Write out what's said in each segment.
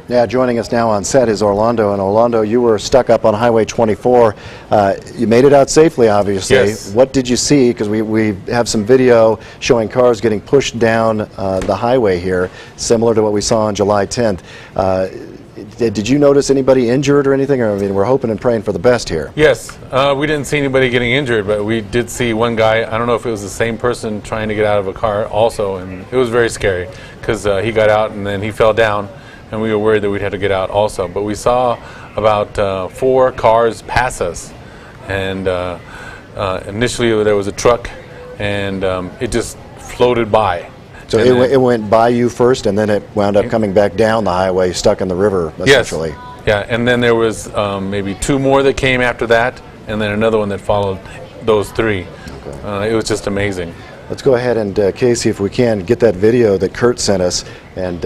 Yeah, joining us now on set is Orlando. And Orlando, you were stuck up on Highway 24. You made it out safely, obviously. Yes. What did you see? Because we have some video showing cars getting pushed down the highway here, similar to what we saw on July 10th. Did you notice anybody injured or anything? Or, I mean, we're hoping and praying for the best here. Yes, we didn't see anybody getting injured, but we did see one guy. I don't know if it was the same person trying to get out of a car also, and it was very scary because he got out and then he fell down, and we were worried that we'd have to get out also. But we saw about 4 cars pass us, and initially there was a truck, and it just floated by. So it went by you first, and then it wound up coming back down the highway, stuck in the river, essentially. Yes. Yeah, and then there was maybe 2 more that came after that, and then another one that followed those 3. Okay. It was just amazing. Let's go ahead and, Casey, if we can, get that video that Kurt sent us, and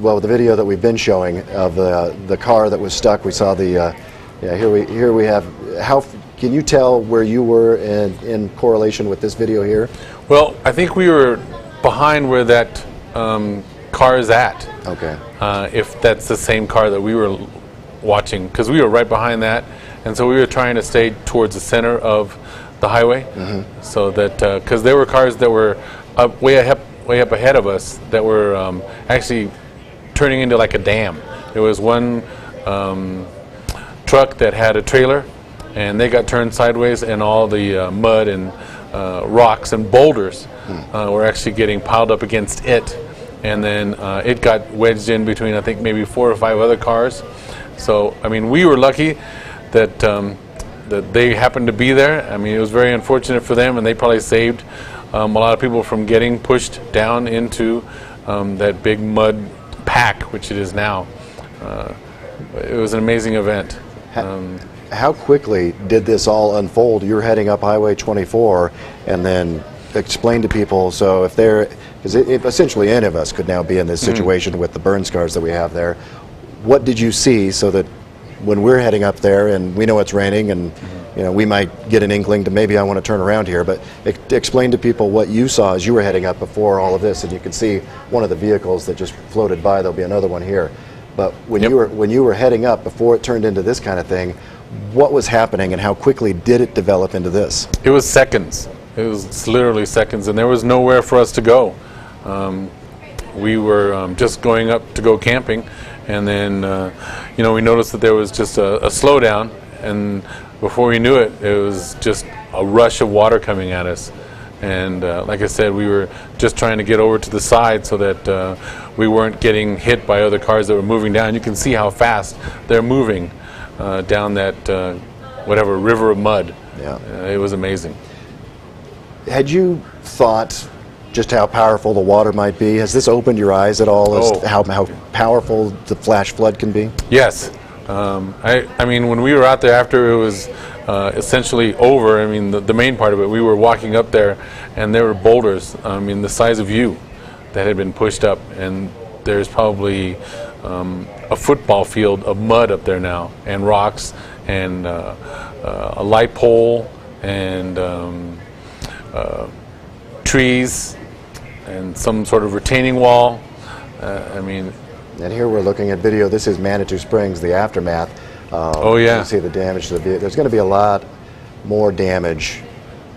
well, the video that we've been showing of the car that was stuck. We saw the here we have. How can you tell where you were in correlation with this video here? Well, I think we were behind where that car is at. Okay. If that's the same car that we were watching, because we were right behind that, and so we were trying to stay towards the center of the highway, so that because there were cars that were way up ahead of us that were actually turning into like a dam. There was one truck that had a trailer, and they got turned sideways, and all the mud and rocks and boulders were actually getting piled up against it, and then it got wedged in between, I think, maybe 4 or 5 other cars. So, I mean, we were lucky that that they happened to be there. I mean, it was very unfortunate for them, and they probably saved a lot of people from getting pushed down into that big mud pack, which it is now. It was an amazing event. How quickly did this all unfold? You're heading up Highway 24, and then explain to people, so if they're, because essentially any of us could now be in this situation with the burn scars that we have there. What did you see so that when we're heading up there and we know it's raining and you know, we might get an inkling to maybe I want to turn around here, but explain to people what you saw as you were heading up before all of this, and you can see one of the vehicles that just floated by. There'll be another one here. But when you were heading up before it turned into this kind of thing, what was happening and how quickly did it develop into this? It was seconds. It was literally seconds, and there was nowhere for us to go. We were just going up to go camping, and then you know, we noticed that there was just a slowdown, and before we knew it, it was just a rush of water coming at us. And like I said, we were just trying to get over to the side so that we weren't getting hit by other cars that were moving down. You can see how fast they're moving down that whatever river of mud. Yeah. It was amazing. Had you thought just how powerful the water might be? Has this opened your eyes at all as to how powerful the flash flood can be? Yes. I mean, when we were out there after it was essentially over, I mean, the main part of it, we were walking up there, and there were boulders, I mean, the size of you, that had been pushed up, and there's probably a football field of mud up there now, and rocks, and a light pole, and trees, and some sort of retaining wall. I mean. And here we're looking at video. This is Manitou Springs, the aftermath. Oh yeah. You see the damage to the vehicle. There's going to be a lot more damage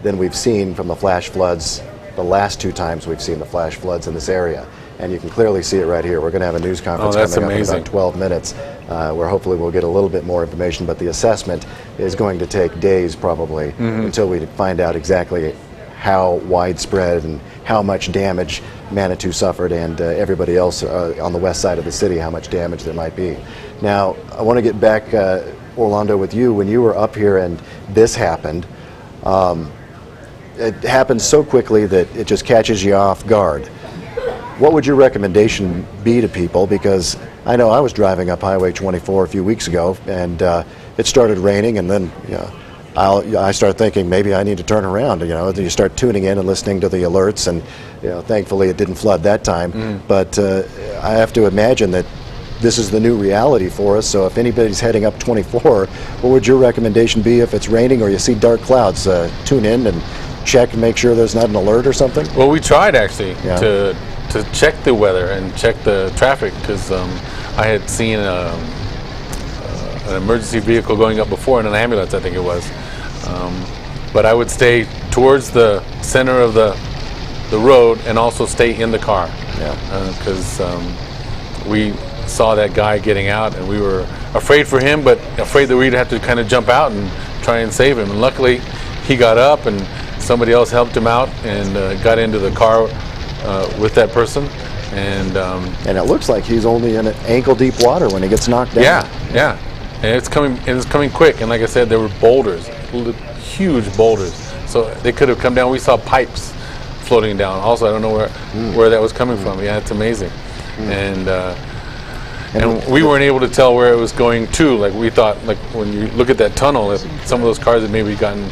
than we've seen from the flash floods the last 2 times we've seen the flash floods in this area. And you can clearly see it right here. We're going to have a news conference coming up in about 12 minutes where hopefully we'll get a little bit more information, but the assessment is going to take days probably until we find out exactly how widespread and how much damage Manitou suffered, and everybody else on the west side of the city, how much damage there might be. Now, I want to get back, Orlando, with you. When you were up here and this happened, it happened so quickly that it just catches you off guard. What would your recommendation be to people? Because I know I was driving up Highway 24 a few weeks ago, and it started raining, and then I start thinking maybe I need to turn around. You know, you start tuning in and listening to the alerts, and you know, thankfully it didn't flood that time. But I have to imagine that this is the new reality for us. So if anybody's heading up 24, what would your recommendation be if it's raining or you see dark clouds? Tune in and check and make sure there's not an alert or something. Well, we tried actually to check the weather and check the traffic, because I had seen an emergency vehicle going up before and an ambulance, I think it was. But I would stay towards the center of the road and also stay in the car. Because we saw that guy getting out and we were afraid for him, but afraid that we'd have to kind of jump out and try and save him. And luckily he got up and somebody else helped him out and got into the car with that person. And it looks like he's only in ankle deep water when he gets knocked down. Yeah. And it's coming quick. And like I said, there were boulders, huge boulders. So they could have come down. We saw pipes floating down. Also, I don't know where that was coming from. Yeah, it's amazing. And we weren't able to tell where it was going to. Like we thought, like when you look at that tunnel, some of those cars had maybe gotten,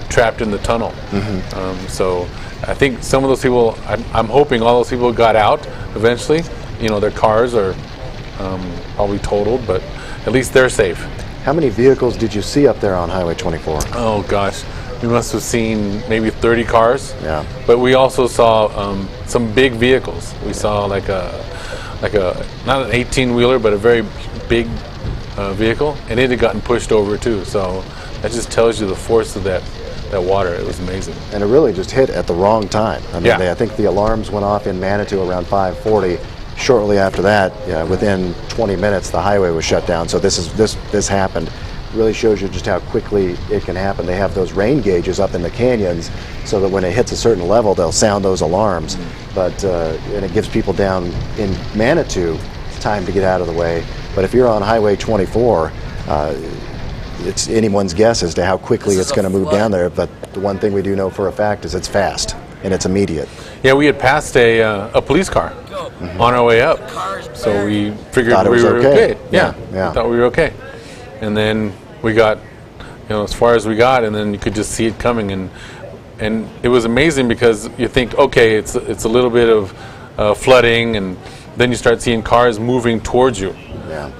trapped in the tunnel. So I think some of those people, I'm hoping all those people got out eventually. Their cars are probably totaled, but at least they're safe. How many vehicles did you see up there on Highway 24? Oh gosh, we must have seen maybe 30 cars. Yeah. But we also saw some big vehicles. We saw like a not an 18-wheeler, but a very big vehicle, and it had gotten pushed over too. So that just tells you the force of that water. It was amazing. And it really just hit at the wrong time. I mean, I think the alarms went off in Manitou around 5:40. Shortly after that, within 20 minutes, the highway was shut down. So this happened. It really shows you just how quickly it can happen. They have those rain gauges up in the canyons, so that when it hits a certain level, they'll sound those alarms. But and it gives people down in Manitou time to get out of the way. But if you're on Highway 24, it's anyone's guess as to how quickly it's going to move down there. But the one thing we do know for a fact is it's fast and it's immediate. Yeah, we had passed a police car on our way up, so we figured we were okay. Yeah, we thought we were okay. And then we got, as far as we got, and then you could just see it coming, and it was amazing because you think, okay, it's a little bit of flooding, and then you start seeing cars moving towards you. Yeah.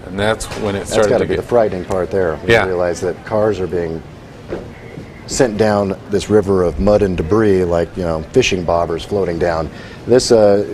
And that's when it started. That's got to be the frightening part there. You realize that cars are being sent down this river of mud and debris like fishing bobbers floating down. This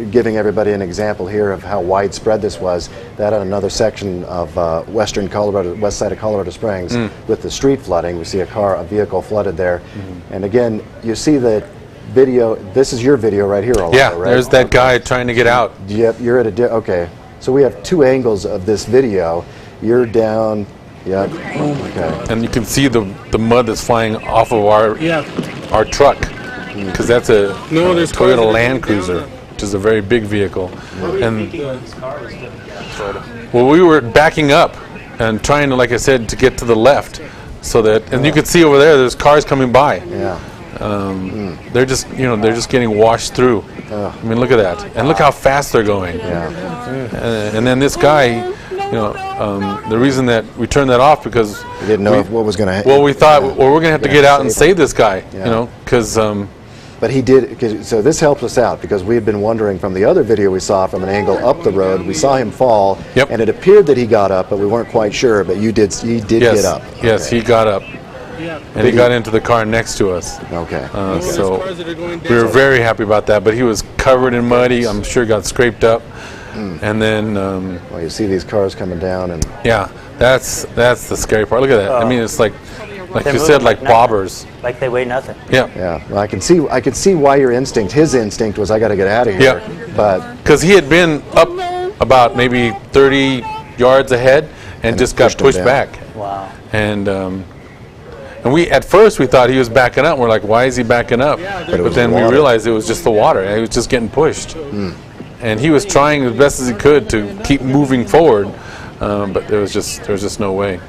giving everybody an example here of how widespread this was. That on another section of western Colorado, west side of Colorado Springs, with the street flooding, we see a vehicle flooded there. And again, you see the video. This is your video right here, Orlando, right? There's that guy trying to get out. Yep, you're at okay. So we have two angles of this video. You're down. Yeah. Okay. And you can see the mud that's flying off of our truck, because that's a Toyota Land Cruiser, which is a very big vehicle. And well, we were backing up and trying to, like I said, to get to the left, so that, and you can see over there's cars coming by. Yeah. They're just they're just getting washed through. I mean, look at that, and look how fast they're going. Yeah. And then this guy. The reason that we turned that off because we didn't know what was going to happen. Well, we thought, we're going to have to get out and save this guy, because. But he did. So this helps us out because we had been wondering from the other video we saw from an angle up the road. We saw him fall, and it appeared that he got up, but we weren't quite sure. But he did get up. Yes, he got up. And he got into the car next to us. Okay. So we were very happy about that. But he was covered in mud. I'm sure got scraped up. And then well, you see these cars coming down, and that's the scary part. Look at that. I mean, it's like you said, like bobbers. Like they weigh nothing. Yeah. Well, I could see why his instinct was, I got to get out of here. Yeah. But because he had been up about maybe 30 yards ahead and just got pushed back. Wow. And we at first we thought he was backing up. We're like, why is he backing up? But then we realized it was just the water. He was just getting pushed. And he was trying as best as he could to keep moving forward, but there was just no way.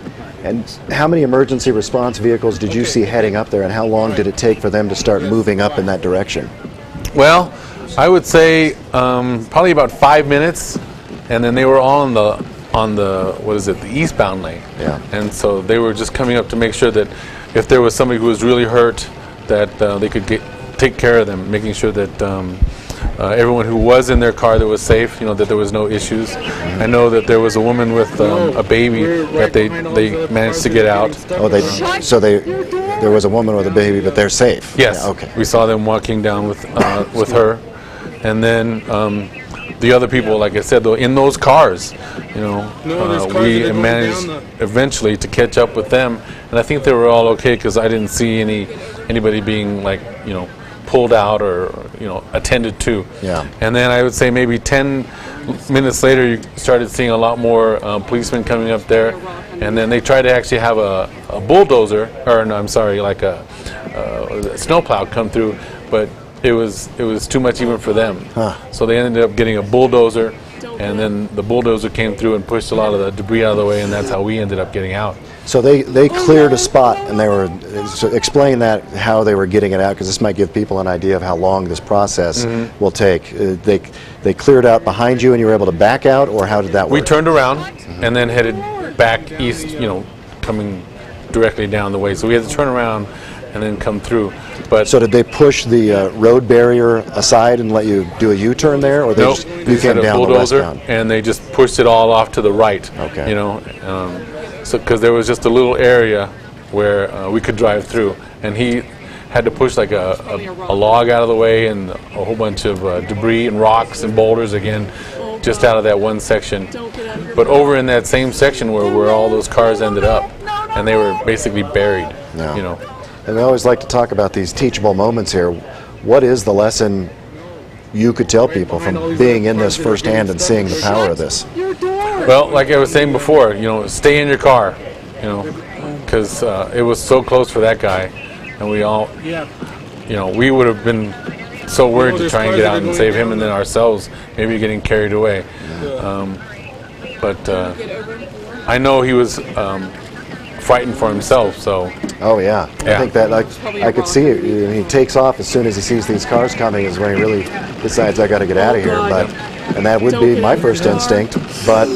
And how many emergency response vehicles did you see heading up there, and how long did it take for them to start moving up in that direction? Well, I would say probably about 5 minutes, and then they were all on the the eastbound lane. Yeah. And so they were just coming up to make sure that if there was somebody who was really hurt, that they could take care of them, making sure that. Everyone who was in their car that was safe, that there was no issues. I know that there was a woman with a baby that they managed to get out. Oh, there was a woman with a baby, but they're safe. Yes. Yeah, okay. We saw them walking down with her, and then the other people, like I said, though, in those cars, you know, No, there's cars that we are going managed down eventually to catch up with them, and I think they were all okay because I didn't see anybody being like, you know, pulled out or, you know, attended to. Yeah. And then I would say maybe 10 minutes later, you started seeing a lot more policemen coming up there, and then they tried to actually have a bulldozer, or no, I'm sorry, like a snowplow come through, but it was too much even for them. So they ended up getting a bulldozer, and then the bulldozer came through and pushed a lot of the debris out of the way, and that's how we ended up getting out. So they cleared a spot, and they were so explain that how they were getting it out, because this might give people an idea of how long this process will take. They cleared out behind you, and you were able to back out, or how did that work? We turned around and then headed back east, you know, coming directly down the way. So we had to turn around and then come through. But So did they push the road barrier aside and let you do a U-turn there, or nope, you they came just had a down the bulldozer westbound? and they just pushed it all off to the right. Okay. You know, so because there was just a little area where we could drive through, and he had to push like a log out of the way and a whole bunch of debris and rocks and boulders again, just out of that one section. But over in that same section where all those cars ended up, and they were basically buried. Yeah. You know. And we always like to talk about these teachable moments here. What is the lesson you could tell people from being in this firsthand and seeing the power of this? Well, like I was saying before, you know, stay in your car, you know, because it was so close for that guy, and we all, Yeah. you know, we would have been so worried to there's try and cars get that are out and going save him down and then there. ourselves, maybe getting carried away. But I know he was frightened for himself, so Oh yeah, I Yeah. think that I could see it. He takes off as soon as he sees these cars coming is when he really decides I got to get out of here. But and that would be my first instinct. But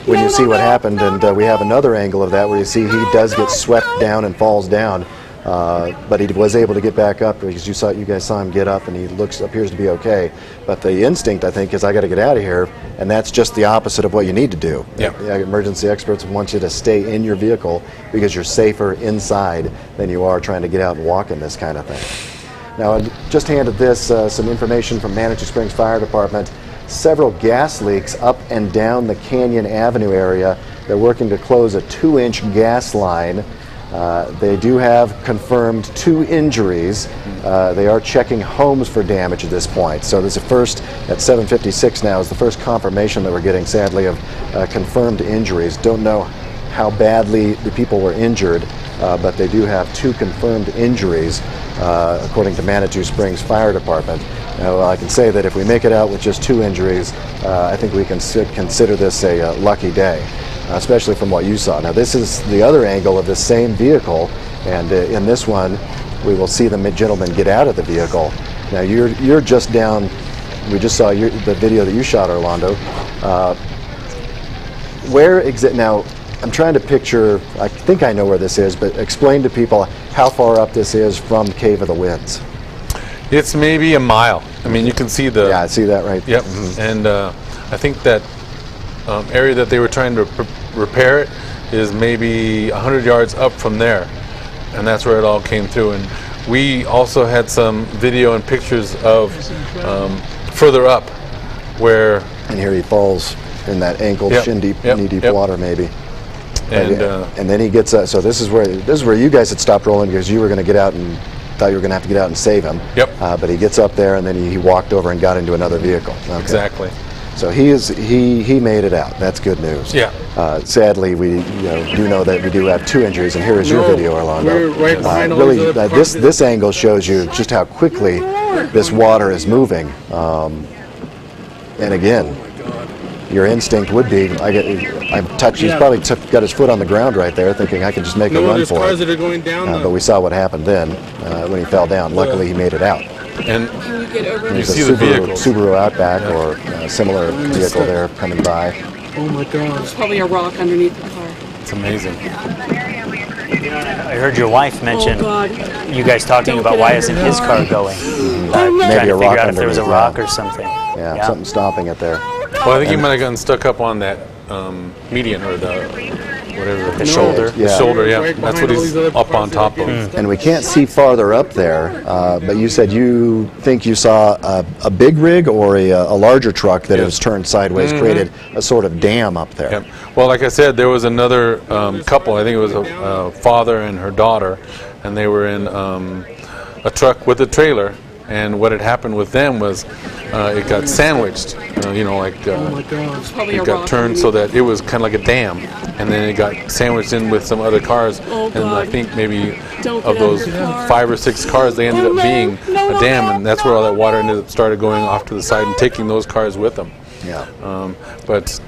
when you see what happened, and we have another angle of that where you see he does get swept down and falls down, but he was able to get back up because you guys saw him get up and he appears to be okay. But the instinct I think is I got to get out of here, and that's just the opposite of what you need to do. Yeah. Emergency experts want you to stay in your vehicle because you're safer inside than you are trying to get out and walk in this kind of thing. Now, I just handed this some information from Manitou Springs Fire Department. Several gas leaks up and down the Canyon Avenue area. They're working to close a 2-inch gas line. They do have confirmed 2 injuries. They are checking homes for damage at this point. So this is the first, at 7:56 now, is the first confirmation that we're getting, sadly, of confirmed injuries. Don't know how badly the people were injured, but they do have 2 confirmed injuries, according to Manitou Springs Fire Department. Now, I can say that if we make it out with just 2 injuries, I think we can consider this a lucky day, especially from what you saw. Now, this is the other angle of the same vehicle, and in this one, we will see the gentleman get out of the vehicle. Now, you're just down. We just saw the video that you shot, Orlando. Now, I'm trying to picture. I think I know where this is, but explain to people how far up this is from Cave of the Winds. it's maybe a mile. I mean, you can see the Yeah, I see that right. Yep, and I think that area that they were trying to repair it is maybe 100 yards up from there, and that's where it all came through. And we also had some video and pictures of further up where, And here he falls in that ankle, Yep, shin deep, yep, knee deep yep. water, maybe. and then he gets. So this is where you guys had stopped rolling because you were going to get out and thought you were going to have to get out and save him. Yep. But he gets up there and then he walked over and got into another vehicle. Okay. exactly. So he made it out. That's good news. Yeah. Sadly, we do know that we do have 2 injuries, and here is your No, video, Orlando. we're right behind all really, these other cars. this angle shows you just how quickly this water is moving. And again, your instinct would be, he's probably got his foot on the ground right there, thinking I can just make a No, run there's for cars it. that are going down. But we saw what happened then when he fell down. Luckily, he made it out. And you There's see a the vehicles. Subaru Outback or a similar vehicle there coming by. Oh my God. There's probably a rock underneath the car. It's amazing. I heard your wife mention Oh God. you guys talking Don't about get why out of isn't your his car. car going. Maybe Trying a to rock figure out if there was a underneath, rock yeah. or something. Yeah, something stomping it there. Well, I think he might have gotten stuck up on that median or the whatever the shoulder. The shoulder, yeah. Right That's behind what all he's these other up on cars that top are of. getting And we can't see farther up there, but you said you think you saw a big rig or a larger truck that Yes. was turned sideways, created a sort of dam up there. Yep. Well, like I said, there was another couple. I think it was a father and her daughter, and they were in a truck with a trailer. And what had happened with them was it got sandwiched. You know, like Oh my God. Probably a it got rock turned so underneath. that it was kind of like a dam, and then it got sandwiched in with some other cars. Oh, and I God. think maybe Don't of get out of those your car. 5 or 6 cars, they ended Oh, up no. being No, a no, dam, no, and that's no, where all that no, water no. ended up started going off to the side and taking those cars with them. Yeah. But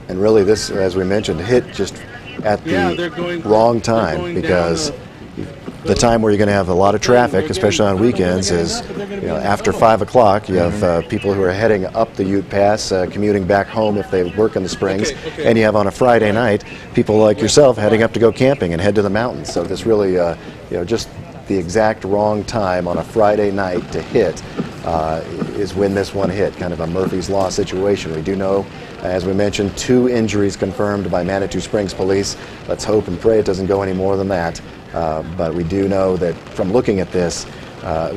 And really, this, as we mentioned, hit just at Yeah, they're the going- wrong they're time going because down the time where you're going to have a lot of traffic, especially on weekends, is after 5 o'clock. You have people who are heading up the Ute Pass, commuting back home if they work in the Springs, Okay. and you have on a Friday night people like yourself heading up to go camping and head to the mountains. So this really, just the exact wrong time on a Friday night to hit is when this one hit, kind of a Murphy's Law situation. We do know, as we mentioned, 2 injuries confirmed by Manitou Springs Police. Let's hope and pray it doesn't go any more than that. But we do know that from looking at this,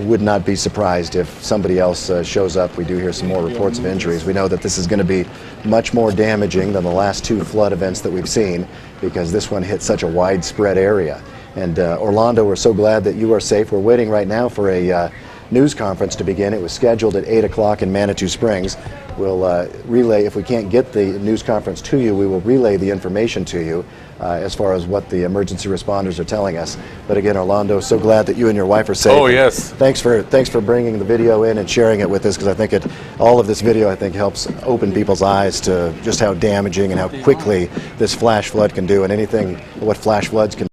would not be surprised if somebody else shows up. We do hear some more reports of injuries. We know that this is going to be much more damaging than the last 2 flood events that we've seen because this one hit such a widespread area. And Orlando, we're so glad that you are safe. We're waiting right now for a news conference to begin. It was scheduled at 8 o'clock in Manitou Springs. We'll relay, if we can't get the news conference to you, we will relay the information to you as far as what the emergency responders are telling us. But again, Orlando, so glad that you and your wife are safe. Oh, yes. Thanks for bringing the video in and sharing it with us, because I think all of this video, I think, helps open people's eyes to just how damaging and how quickly this flash flood can do, and what flash floods can